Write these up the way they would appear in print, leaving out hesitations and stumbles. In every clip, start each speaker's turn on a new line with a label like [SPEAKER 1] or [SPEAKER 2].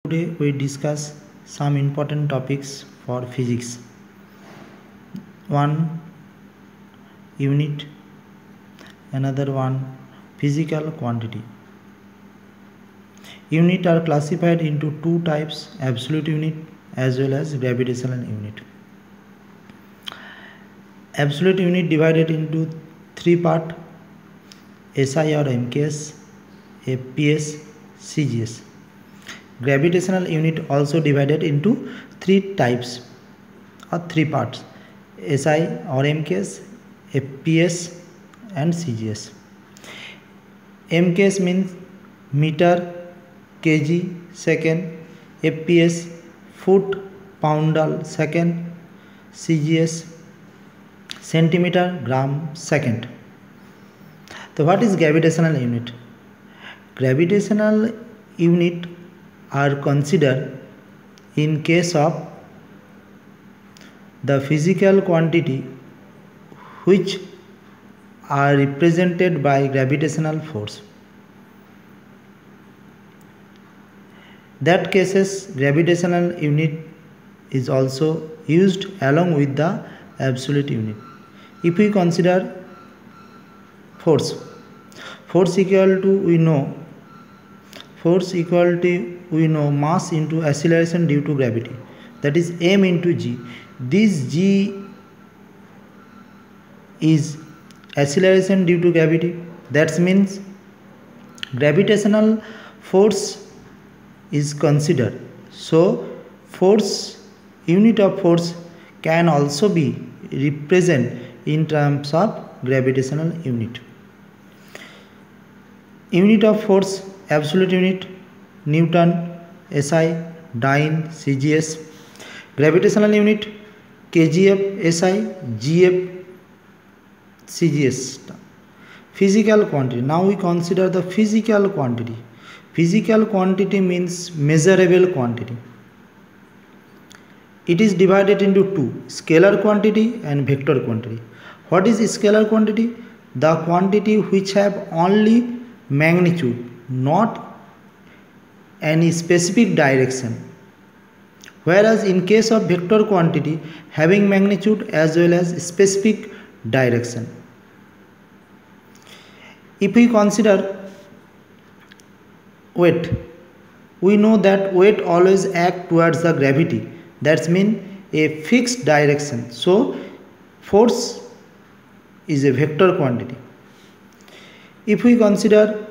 [SPEAKER 1] Today we discuss some important topics for physics. One unit, another one physical quantity. Unit are classified into two types, absolute unit as well as gravitational unit. Absolute unit divided into three parts: SI or MKS, FPS, CGS. Gravitational unit also divided into three types or three parts: SI or MKS, FPS and CGS. MKS means meter, kg, second. FPS foot, pound, second. CGS centimeter, gram, second. So what is gravitational unit? Gravitational unit are considered in case of the physical quantity which are represented by gravitational force. That cases gravitational unit is also used along with the absolute unit. If we consider force equal to mass into acceleration due to gravity, that is m into g. This g is acceleration due to gravity. That means gravitational force is considered. So unit of force can also be represented in terms of gravitational unit. Unit of force: absolute unit Newton, SI, Dyne, CGS. Gravitational unit kgf, SI, gf, CGS. Physical quantity. Now we consider the physical quantity. Physical quantity means measurable quantity. It is divided into two: scalar quantity and vector quantity. What is scalar quantity? The quantity which have only magnitude, not any specific direction. Whereas in case of vector quantity, having magnitude as well as specific direction. If we consider weight, we know that weight always acts towards the gravity. That means a fixed direction. So force is a vector quantity. If we consider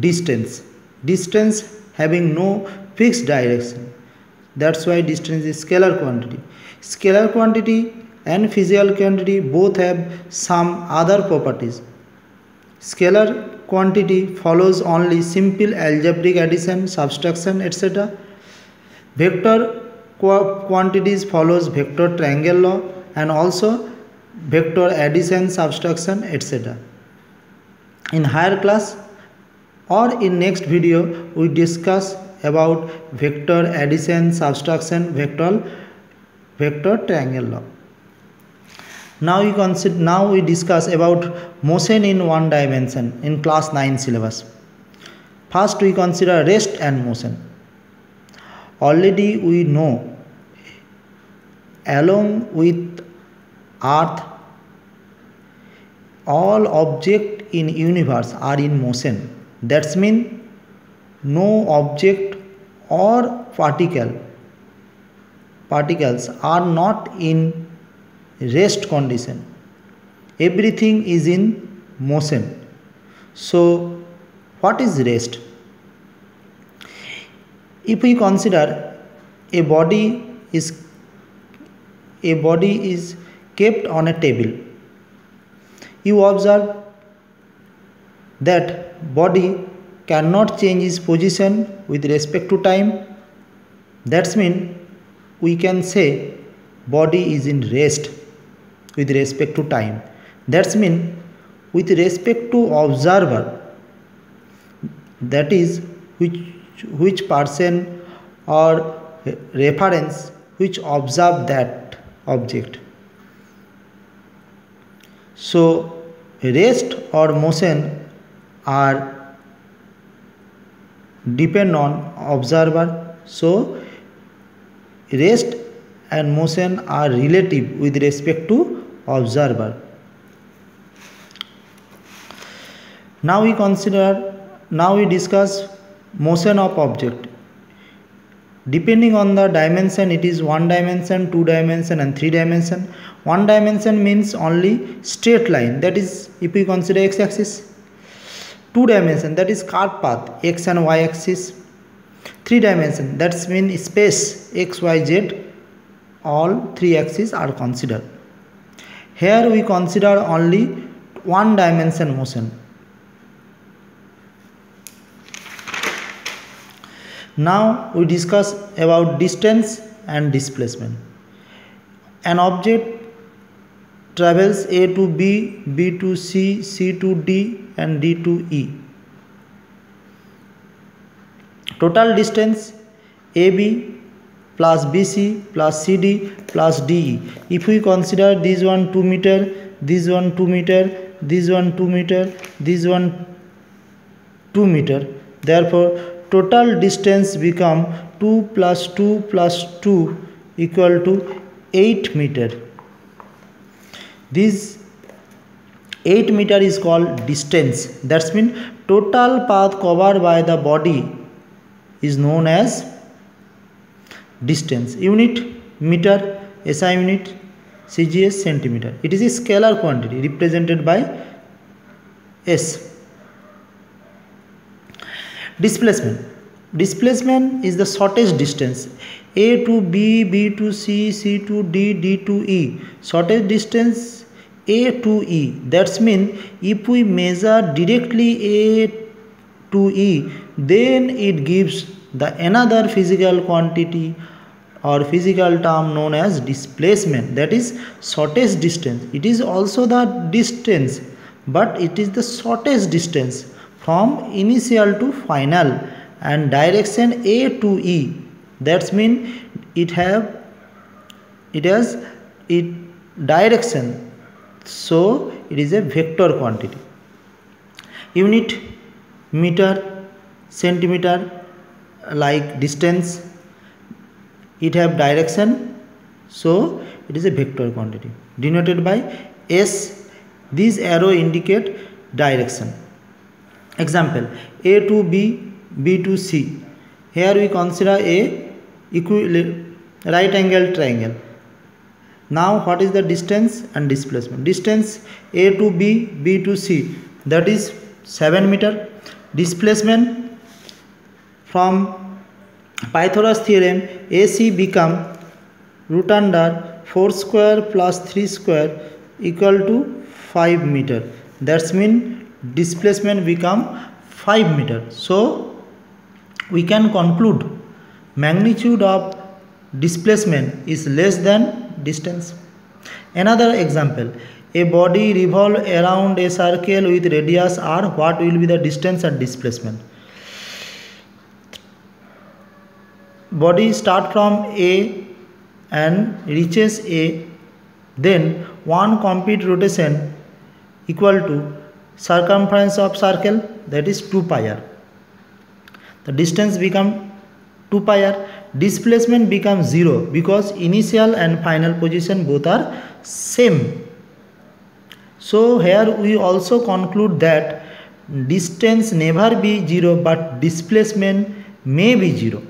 [SPEAKER 1] distance having no fixed direction, that's why distance is scalar quantity. Scalar quantity and physical quantity both have some other properties. Scalar quantity follows only simple algebraic addition, subtraction, etc. Vector quantities follows vector triangle law and also vector addition, subtraction, etc. In higher class or in next video we discuss about vector addition, subtraction, vector triangle law. Now we discuss about motion in one dimension in class 9 syllabus. First we consider rest and motion. Already we know along with earth all objects in universe are in motion. That means no object or particles are not in rest condition. Everything is in motion. So what is rest? If we consider a body is kept on a table, you observe that body cannot change its position with respect to time. That means we can say body is in rest with respect to time. That means with respect to observer, that is which person or reference which observe that object. So rest or motion are depend on observer So rest and motion are relative with respect to observer. Now we discuss motion of object. Depending on the dimension, it is 1 dimension, 2 dimension and 3 dimension. 1 dimension means only straight line, that is if we consider x axis. 2 dimension, that is curved path, x and y axis. 3 dimension, that means space, x, y, z, all 3 axes are considered. Here we consider only 1 dimension motion. Now we discuss about distance and displacement. An object travels A to B, B to C, C to D and D to E. Total distance AB plus BC plus CD plus DE. If we consider this one 2 meter, this one 2 meter, this one 2 meter, this one 2 meter, therefore total distance become 2 plus 2 plus 2 equal to 8 meter. This 8 meter is called distance. That means total path covered by the body is known as distance. Unit meter, SI unit, CGS centimeter. It is a scalar quantity represented by S. Displacement. Displacement is the shortest distance. A to B, B to C, C to D, D to E. Shortest distance A to E. That means if we measure directly A to E, then it gives the another physical quantity or physical term known as displacement. That is shortest distance. It is also the distance, but it is the shortest distance from initial to final and direction A to E. That means it has direction, so it is a vector quantity. Unit meter, centimeter, like distance, it have direction, so it is a vector quantity denoted by S. This arrow indicate direction. Example, A to B, B to C. Here we consider a right angle triangle. Now what is the distance and displacement? Distance A to B, B to C, that is 7 meter. Displacement from Pythagoras theorem, AC become root under 4 square plus 3 square equal to 5 meter. That means displacement become 5 meter. So we can conclude magnitude of displacement is less than distance. Another example, a body revolve around a circle with radius r. What will be the distance and displacement? Body start from A and reaches A, then one complete rotation equal to circumference of circle, that is 2 pi r. The distance become 2 pi r. Displacement becomes 0 because initial and final position both are same. So here we also conclude that distance never be 0 but displacement may be 0.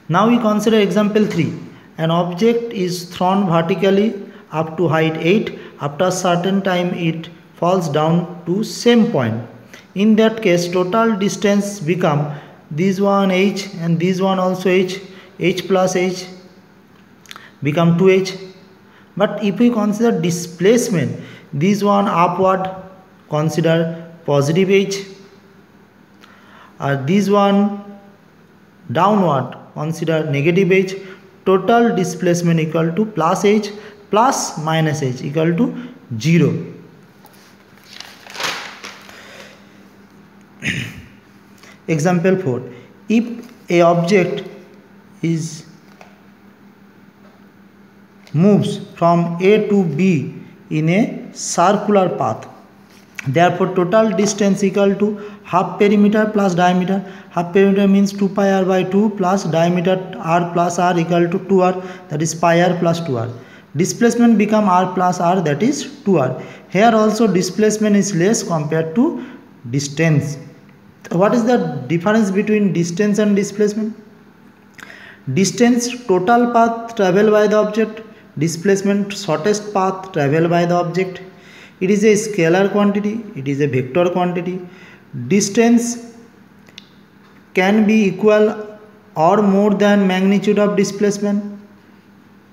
[SPEAKER 1] Now we consider example 3. An object is thrown vertically up to height 8. After a certain time it falls down to same point. In that case total distance become this one h and this one also h, h plus h become 2h. But if we consider displacement, this one upward consider positive h, or this one downward consider negative h. Total displacement equal to plus h plus minus h equal to 0. Example 4. If a object is moves from A to B in a circular path, Therefore, total distance equal to half perimeter plus diameter. Half perimeter means 2 pi r by 2 plus diameter r plus r equal to 2r, that is pi r plus 2r. Displacement become r plus r, that is 2r. Here also displacement is less compared to distance. What is the difference between distance and displacement? Distance, total path traveled by the object. Displacement, shortest path traveled by the object. It is a scalar quantity, it is a vector quantity. Distance can be equal or more than magnitude of displacement.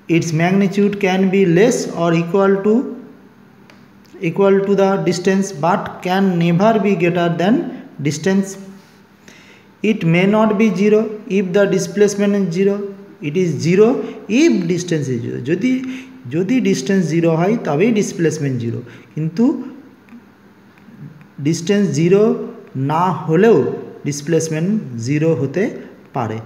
[SPEAKER 1] Its magnitude can be less or equal to the distance, but can never be greater than distance. It may not be 0 if the displacement is 0. It is 0 if distance is 0. যদি distance 0 হয় তবেই displacement 0, কিন্তু distance 0 না হলেও displacement 0 হতে পারে।